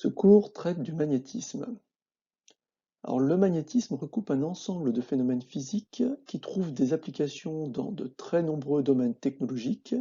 Ce cours traite du magnétisme. Alors, le magnétisme recoupe un ensemble de phénomènes physiques qui trouvent des applications dans de très nombreux domaines technologiques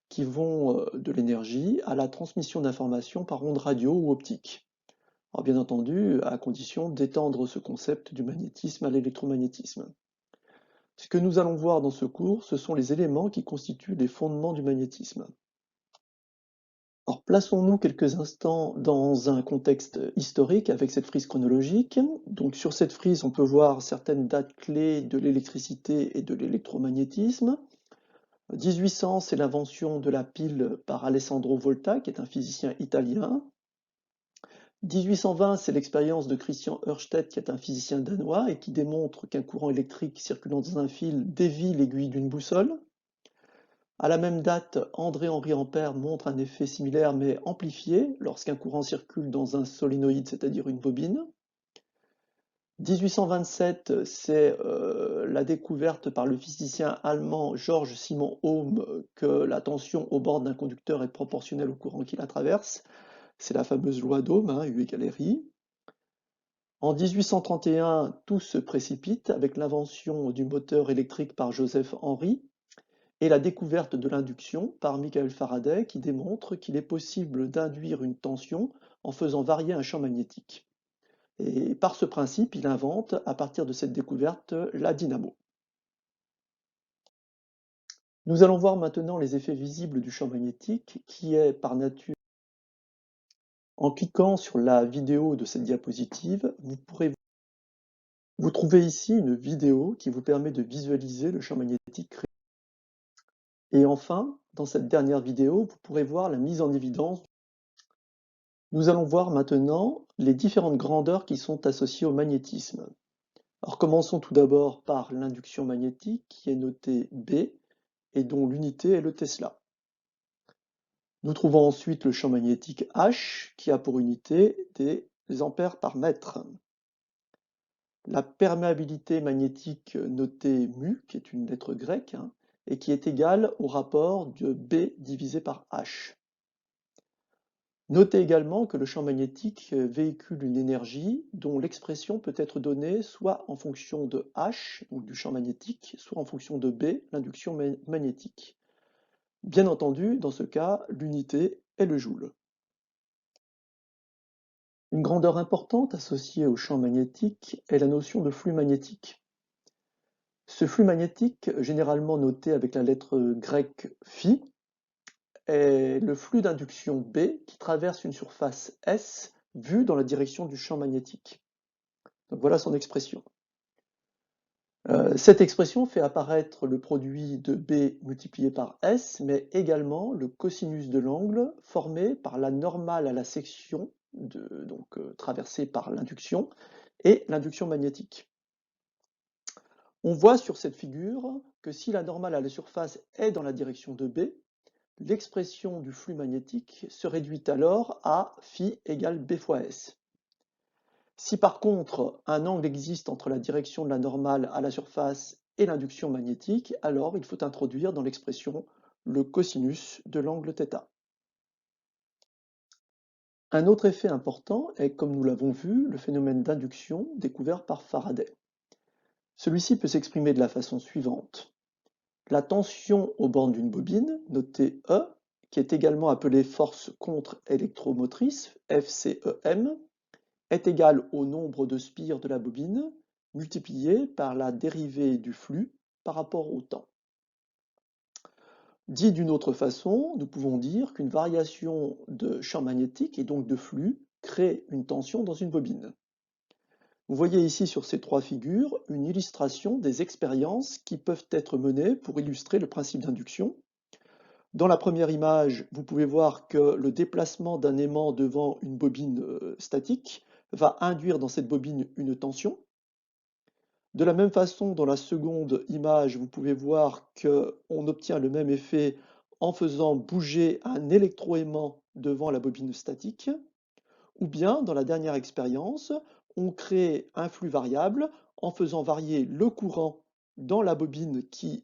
qui vont de l'énergie à la transmission d'informations par ondes radio ou optiques. Alors, bien entendu, à condition d'étendre ce concept du magnétisme à l'électromagnétisme. Ce que nous allons voir dans ce cours, ce sont les éléments qui constituent les fondements du magnétisme. Alors, plaçons-nous quelques instants dans un contexte historique avec cette frise chronologique. Donc, sur cette frise, on peut voir certaines dates clés de l'électricité et de l'électromagnétisme. 1800, c'est l'invention de la pile par Alessandro Volta, qui est un physicien italien. 1820, c'est l'expérience de Christian Ørsted, qui est un physicien danois et qui démontre qu'un courant électrique circulant dans un fil dévie l'aiguille d'une boussole. À la même date, André-Henri Ampère montre un effet similaire mais amplifié lorsqu'un courant circule dans un solénoïde, c'est-à-dire une bobine. 1827, c'est la découverte par le physicien allemand Georges Simon Ohm que la tension au bord d'un conducteur est proportionnelle au courant qui la traverse. C'est la fameuse loi d'Ohm, U égale RI. En 1831, tout se précipite avec l'invention du moteur électrique par Joseph Henry et la découverte de l'induction par Michael Faraday qui démontre qu'il est possible d'induire une tension en faisant varier un champ magnétique. Et par ce principe, il invente, à partir de cette découverte, la dynamo. Nous allons voir maintenant les effets visibles du champ magnétique qui est par nature. En cliquant sur la vidéo de cette diapositive, vous trouvez ici une vidéo qui vous permet de visualiser le champ magnétique créé. Et enfin, dans cette dernière vidéo, vous pourrez voir la mise en évidence. Nous allons voir maintenant les différentes grandeurs qui sont associées au magnétisme. Alors commençons tout d'abord par l'induction magnétique qui est notée B et dont l'unité est le Tesla. Nous trouvons ensuite le champ magnétique H qui a pour unité des ampères par mètre. La perméabilité magnétique notée mu, qui est une lettre grecque, et qui est égale au rapport de B divisé par H. Notez également que le champ magnétique véhicule une énergie dont l'expression peut être donnée soit en fonction de H, donc du champ magnétique, soit en fonction de B, l'induction magnétique. Bien entendu, dans ce cas, l'unité est le joule. Une grandeur importante associée au champ magnétique est la notion de flux magnétique. Ce flux magnétique, généralement noté avec la lettre grecque φ, est le flux d'induction B qui traverse une surface S vue dans la direction du champ magnétique. Donc voilà son expression. Cette expression fait apparaître le produit de B multiplié par S, mais également le cosinus de l'angle formé par la normale à la section traversée par l'induction et l'induction magnétique. On voit sur cette figure que si la normale à la surface est dans la direction de B, l'expression du flux magnétique se réduit alors à φ égale B fois S. Si par contre un angle existe entre la direction de la normale à la surface et l'induction magnétique, alors il faut introduire dans l'expression le cosinus de l'angle θ. Un autre effet important est, comme nous l'avons vu, le phénomène d'induction découvert par Faraday. Celui-ci peut s'exprimer de la façon suivante. La tension aux bornes d'une bobine, notée E, qui est également appelée force contre-électromotrice, FCEM, est égale au nombre de spires de la bobine multiplié par la dérivée du flux par rapport au temps. Dit d'une autre façon, nous pouvons dire qu'une variation de champ magnétique et donc de flux crée une tension dans une bobine. Vous voyez ici sur ces trois figures une illustration des expériences qui peuvent être menées pour illustrer le principe d'induction. Dans la première image, vous pouvez voir que le déplacement d'un aimant devant une bobine statique va induire dans cette bobine une tension. De la même façon, dans la seconde image, vous pouvez voir qu'on obtient le même effet en faisant bouger un électroaimant devant la bobine statique. Ou bien, dans la dernière expérience, on crée un flux variable en faisant varier le courant dans la bobine qui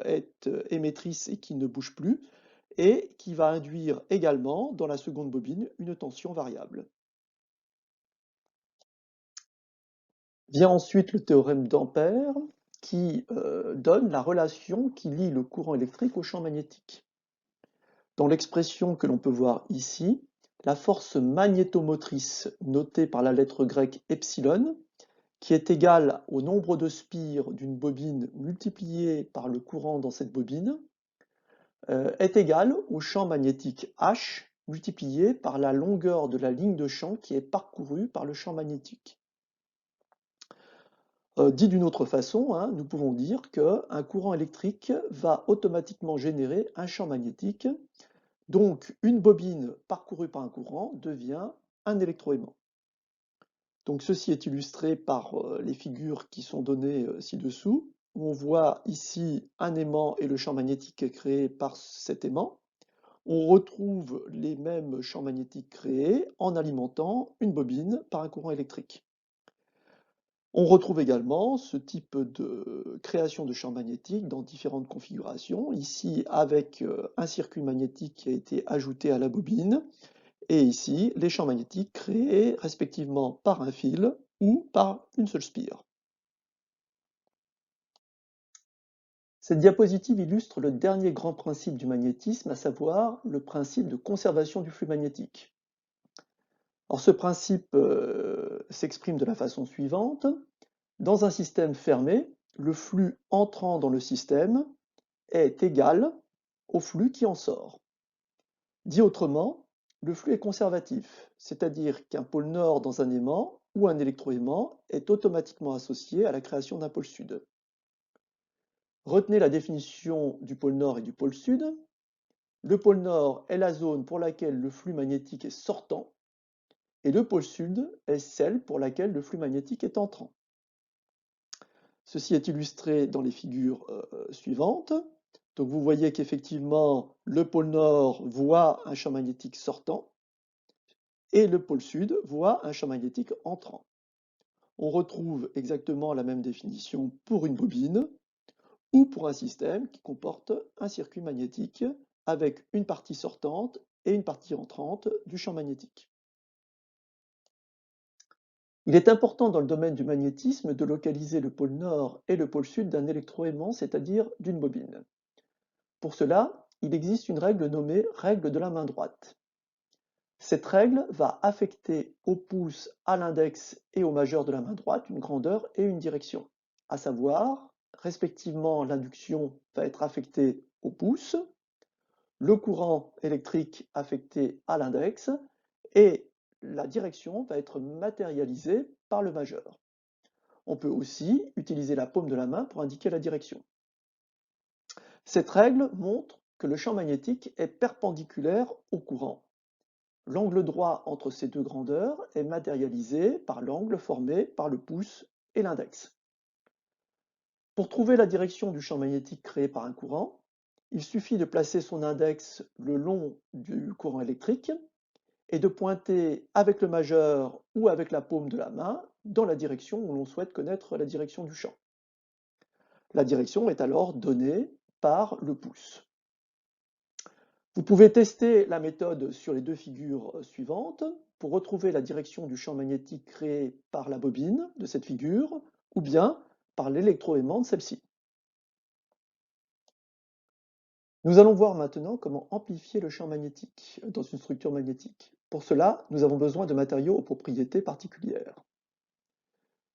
est émettrice et qui ne bouge plus, et qui va induire également dans la seconde bobine une tension variable. Vient ensuite le théorème d'Ampère qui donne la relation qui lie le courant électrique au champ magnétique. Dans l'expression que l'on peut voir ici, la force magnétomotrice notée par la lettre grecque epsilon, qui est égale au nombre de spires d'une bobine multiplié par le courant dans cette bobine, est égale au champ magnétique H multiplié par la longueur de la ligne de champ qui est parcourue par le champ magnétique. Dit d'une autre façon, hein, nous pouvons dire qu'un courant électrique va automatiquement générer un champ magnétique. Donc, une bobine parcourue par un courant devient un électroaimant. Donc, ceci est illustré par les figures qui sont données ci-dessous, où on voit ici un aimant et le champ magnétique créé par cet aimant. On retrouve les mêmes champs magnétiques créés en alimentant une bobine par un courant électrique. On retrouve également ce type de création de champs magnétiques dans différentes configurations, ici avec un circuit magnétique qui a été ajouté à la bobine, et ici les champs magnétiques créés respectivement par un fil ou par une seule spire. Cette diapositive illustre le dernier grand principe du magnétisme, à savoir le principe de conservation du flux magnétique. Alors ce principe s'exprime de la façon suivante. Dans un système fermé, le flux entrant dans le système est égal au flux qui en sort. Dit autrement, le flux est conservatif, c'est-à-dire qu'un pôle nord dans un aimant ou un électroaimant est automatiquement associé à la création d'un pôle sud. Retenez la définition du pôle nord et du pôle sud. Le pôle nord est la zone pour laquelle le flux magnétique est sortant et le pôle sud est celle pour laquelle le flux magnétique est entrant. Ceci est illustré dans les figures suivantes. Donc vous voyez qu'effectivement, le pôle nord voit un champ magnétique sortant et le pôle sud voit un champ magnétique entrant. On retrouve exactement la même définition pour une bobine ou pour un système qui comporte un circuit magnétique avec une partie sortante et une partie entrante du champ magnétique. Il est important dans le domaine du magnétisme de localiser le pôle nord et le pôle sud d'un électroaimant, c'est-à-dire d'une bobine. Pour cela, il existe une règle nommée règle de la main droite. Cette règle va affecter au pouce, à l'index et au majeur de la main droite une grandeur et une direction, à savoir, respectivement, l'induction va être affectée au pouce, le courant électrique affecté à l'index et la direction va être matérialisée par le majeur. On peut aussi utiliser la paume de la main pour indiquer la direction. Cette règle montre que le champ magnétique est perpendiculaire au courant. L'angle droit entre ces deux grandeurs est matérialisé par l'angle formé par le pouce et l'index. Pour trouver la direction du champ magnétique créé par un courant, il suffit de placer son index le long du courant électrique et de pointer avec le majeur ou avec la paume de la main dans la direction où l'on souhaite connaître la direction du champ. La direction est alors donnée par le pouce. Vous pouvez tester la méthode sur les deux figures suivantes pour retrouver la direction du champ magnétique créé par la bobine de cette figure ou bien par l'électroaimant de celle-ci. Nous allons voir maintenant comment amplifier le champ magnétique dans une structure magnétique. Pour cela, nous avons besoin de matériaux aux propriétés particulières.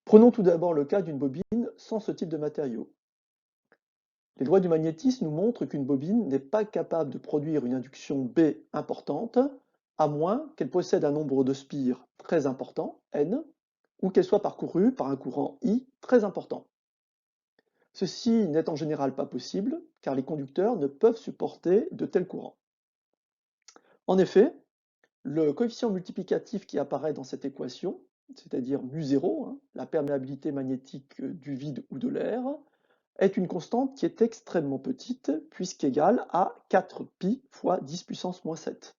Prenons tout d'abord le cas d'une bobine sans ce type de matériaux. Les lois du magnétisme nous montrent qu'une bobine n'est pas capable de produire une induction B importante, à moins qu'elle possède un nombre de spires très important, N, ou qu'elle soit parcourue par un courant I très important. Ceci n'est en général pas possible, car les conducteurs ne peuvent supporter de tels courants. En effet, le coefficient multiplicatif qui apparaît dans cette équation, c'est-à-dire μ0, la perméabilité magnétique du vide ou de l'air, est une constante qui est extrêmement petite, puisqu'égale à 4π fois 10 puissance moins 7.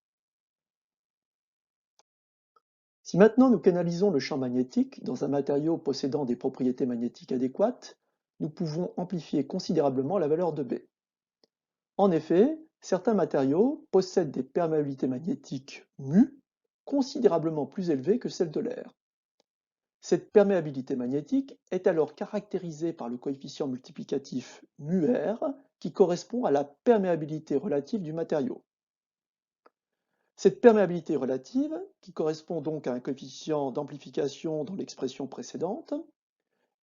Si maintenant nous canalisons le champ magnétique dans un matériau possédant des propriétés magnétiques adéquates, nous pouvons amplifier considérablement la valeur de B. En effet, certains matériaux possèdent des perméabilités magnétiques μ considérablement plus élevées que celles de l'air. Cette perméabilité magnétique est alors caractérisée par le coefficient multiplicatif μr qui correspond à la perméabilité relative du matériau. Cette perméabilité relative, qui correspond donc à un coefficient d'amplification dans l'expression précédente,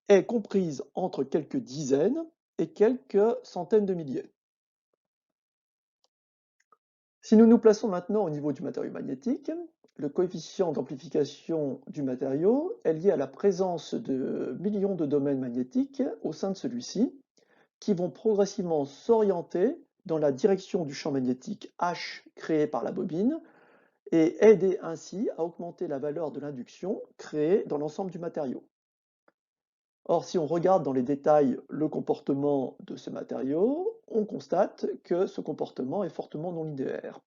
est comprise entre quelques dizaines et quelques centaines de milliers. Si nous nous plaçons maintenant au niveau du matériau magnétique, le coefficient d'amplification du matériau est lié à la présence de millions de domaines magnétiques au sein de celui-ci, qui vont progressivement s'orienter dans la direction du champ magnétique H créé par la bobine et aider ainsi à augmenter la valeur de l'induction créée dans l'ensemble du matériau. Or, si on regarde dans les détails le comportement de ce matériau, on constate que ce comportement est fortement non linéaire.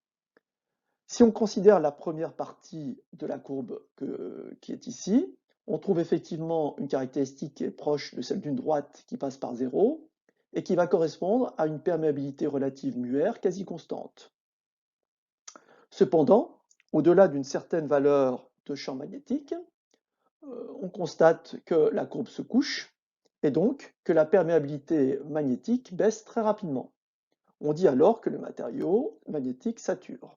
Si on considère la première partie de la courbe qui est ici, on trouve effectivement une caractéristique qui est proche de celle d'une droite qui passe par 0 et qui va correspondre à une perméabilité relative μr quasi constante. Cependant, au-delà d'une certaine valeur de champ magnétique, on constate que la courbe se couche et donc que la perméabilité magnétique baisse très rapidement. On dit alors que le matériau magnétique sature.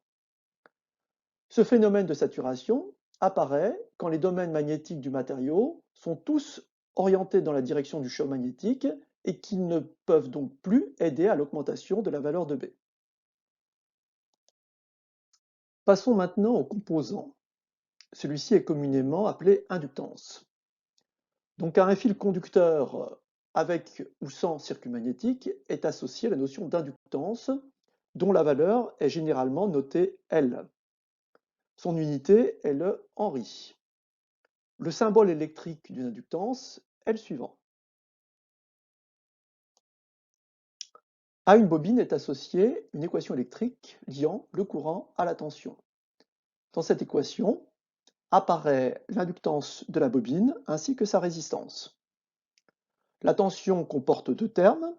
Ce phénomène de saturation apparaît quand les domaines magnétiques du matériau sont tous orientés dans la direction du champ magnétique et qu'ils ne peuvent donc plus aider à l'augmentation de la valeur de B. Passons maintenant aux composants. Celui-ci est communément appelé inductance. Donc à un fil conducteur avec ou sans circuit magnétique est associée la notion d'inductance, dont la valeur est généralement notée L. Son unité est le Henry. Le symbole électrique d'une inductance est le suivant. À une bobine est associée une équation électrique liant le courant à la tension. Dans cette équation apparaît l'inductance de la bobine ainsi que sa résistance. La tension comporte deux termes,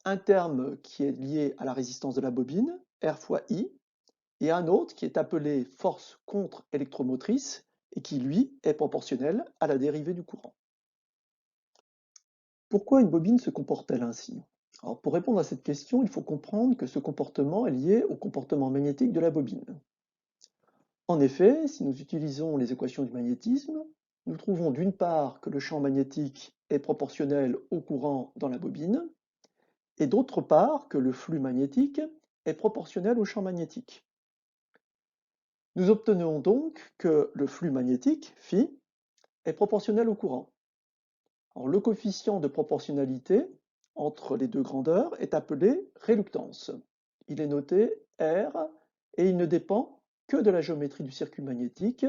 un terme qui est lié à la résistance de la bobine, R fois I, et un autre qui est appelé force contre-électromotrice et qui, lui, est proportionnel à la dérivée du courant. Pourquoi une bobine se comporte-t-elle ainsi? Alors, pour répondre à cette question, il faut comprendre que ce comportement est lié au comportement magnétique de la bobine. En effet, si nous utilisons les équations du magnétisme, nous trouvons d'une part que le champ magnétique est proportionnel au courant dans la bobine, et d'autre part que le flux magnétique est proportionnel au champ magnétique. Nous obtenons donc que le flux magnétique, phi, est proportionnel au courant. Alors, le coefficient de proportionnalité entre les deux grandeurs est appelé réluctance. Il est noté R et il ne dépend que de la géométrie du circuit magnétique,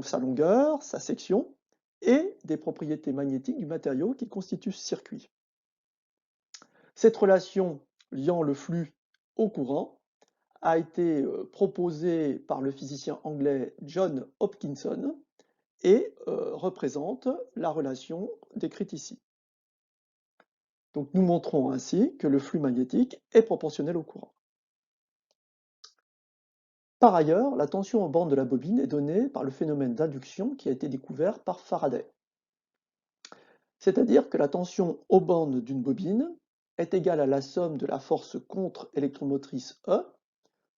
sa longueur, sa section, et des propriétés magnétiques du matériau qui constitue ce circuit. Cette relation liant le flux au courant a été proposée par le physicien anglais John Hopkinson et représente la relation décrite ici. Donc nous montrons ainsi que le flux magnétique est proportionnel au courant. Par ailleurs, la tension en borne de la bobine est donnée par le phénomène d'induction qui a été découvert par Faraday. C'est-à-dire que la tension aux bornes d'une bobine est égale à la somme de la force contre-électromotrice E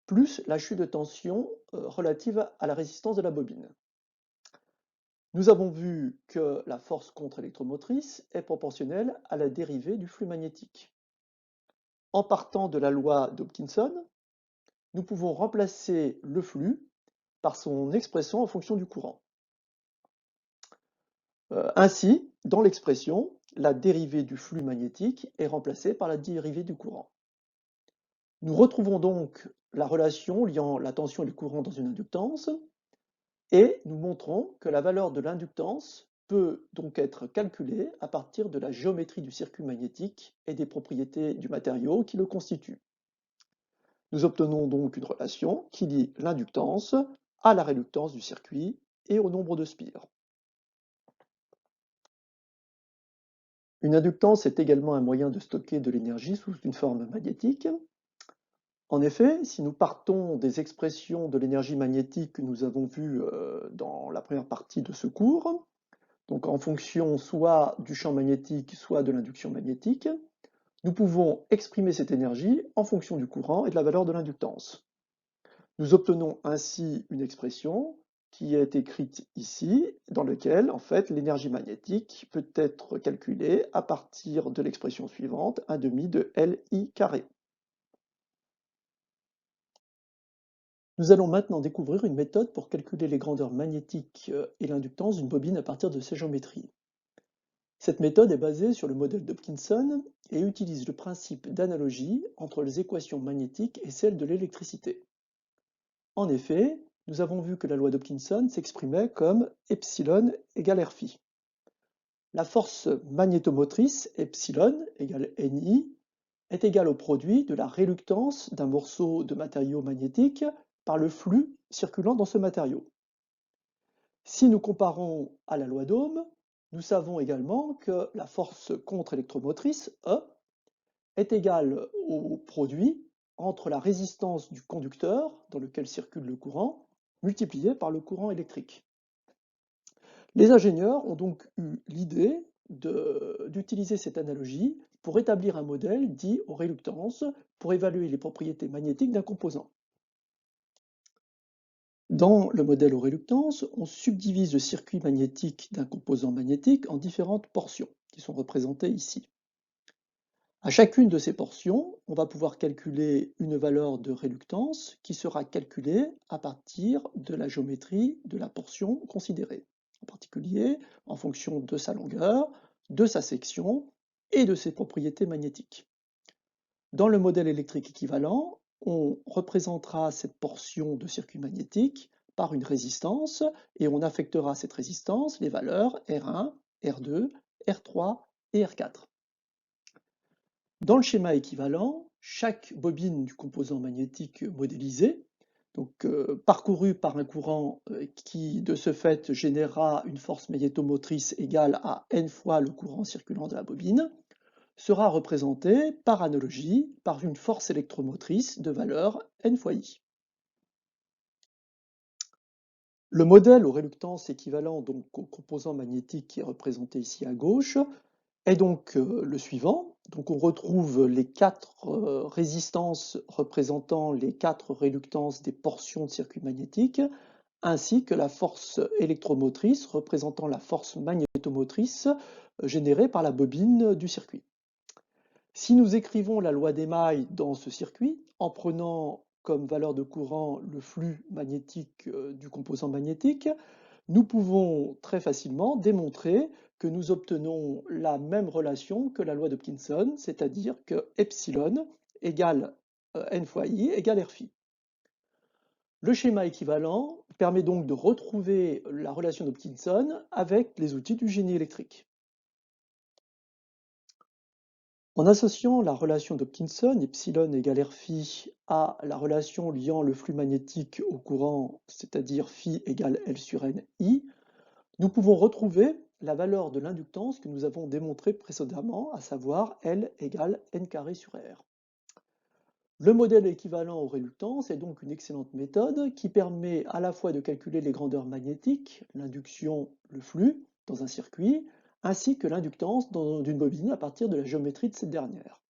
plus la chute de tension relative à la résistance de la bobine. Nous avons vu que la force contre-électromotrice est proportionnelle à la dérivée du flux magnétique. En partant de la loi d'Hopkinson, nous pouvons remplacer le flux par son expression en fonction du courant. Ainsi, dans l'expression, la dérivée du flux magnétique est remplacée par la dérivée du courant. Nous retrouvons donc la relation liant la tension et le courant dans une inductance, et nous montrons que la valeur de l'inductance peut donc être calculée à partir de la géométrie du circuit magnétique et des propriétés du matériau qui le constituent. Nous obtenons donc une relation qui lie l'inductance à la réluctance du circuit et au nombre de spires. Une inductance est également un moyen de stocker de l'énergie sous une forme magnétique. En effet, si nous partons des expressions de l'énergie magnétique que nous avons vues dans la première partie de ce cours, donc en fonction soit du champ magnétique, soit de l'induction magnétique, nous pouvons exprimer cette énergie en fonction du courant et de la valeur de l'inductance. Nous obtenons ainsi une expression qui est écrite ici, dans laquelle, en fait, l'énergie magnétique peut être calculée à partir de l'expression suivante, 1 demi de Li carré. Nous allons maintenant découvrir une méthode pour calculer les grandeurs magnétiques et l'inductance d'une bobine à partir de ces géométries. Cette méthode est basée sur le modèle d'Hopkinson et utilise le principe d'analogie entre les équations magnétiques et celles de l'électricité. En effet, nous avons vu que la loi d'Hopkinson s'exprimait comme epsilon égale Rφ. La force magnétomotrice, epsilon égale Ni, est égale au produit de la réluctance d'un morceau de matériau magnétique par le flux circulant dans ce matériau. Si nous comparons à la loi d'Ohm, nous savons également que la force contre-électromotrice, E, est égale au produit entre la résistance du conducteur dans lequel circule le courant multiplié par le courant électrique. Les ingénieurs ont donc eu l'idée d'utiliser cette analogie pour établir un modèle dit aux réluctances pour évaluer les propriétés magnétiques d'un composant. Dans le modèle aux réluctances, on subdivise le circuit magnétique d'un composant magnétique en différentes portions, qui sont représentées ici. À chacune de ces portions, on va pouvoir calculer une valeur de réluctance qui sera calculée à partir de la géométrie de la portion considérée, en particulier en fonction de sa longueur, de sa section et de ses propriétés magnétiques. Dans le modèle électrique équivalent, on représentera cette portion de circuit magnétique par une résistance et on affectera à cette résistance les valeurs R1, R2, R3 et R4. Dans le schéma équivalent, chaque bobine du composant magnétique modélisé, donc parcourue par un courant qui de ce fait générera une force magnétomotrice égale à n fois le courant circulant de la bobine, sera représentée par analogie par une force électromotrice de valeur n fois I. Le modèle aux réluctances équivalent donc au composant magnétique qui est représenté ici à gauche est donc le suivant. Donc on retrouve les quatre résistances représentant les quatre réluctances des portions de circuit magnétique, ainsi que la force électromotrice représentant la force magnétomotrice générée par la bobine du circuit. Si nous écrivons la loi d'Émaille dans ce circuit, en prenant comme valeur de courant le flux magnétique du composant magnétique, nous pouvons très facilement démontrer que nous obtenons la même relation que la loi d'Hopkinson, c'est-à-dire que epsilon égale n fois I égale Rφ. Le schéma équivalent permet donc de retrouver la relation d'Hopkinson avec les outils du génie électrique. En associant la relation d'Hopkinson, epsilon égale Rφ, à la relation liant le flux magnétique au courant, c'est-à-dire Φ égale L sur N I, nous pouvons retrouver la valeur de l'inductance que nous avons démontrée précédemment, à savoir L égale N carré sur R. Le modèle équivalent aux réluctances est donc une excellente méthode qui permet à la fois de calculer les grandeurs magnétiques, l'induction, le flux, dans un circuit, ainsi que l'inductance d'une bobine à partir de la géométrie de cette dernière.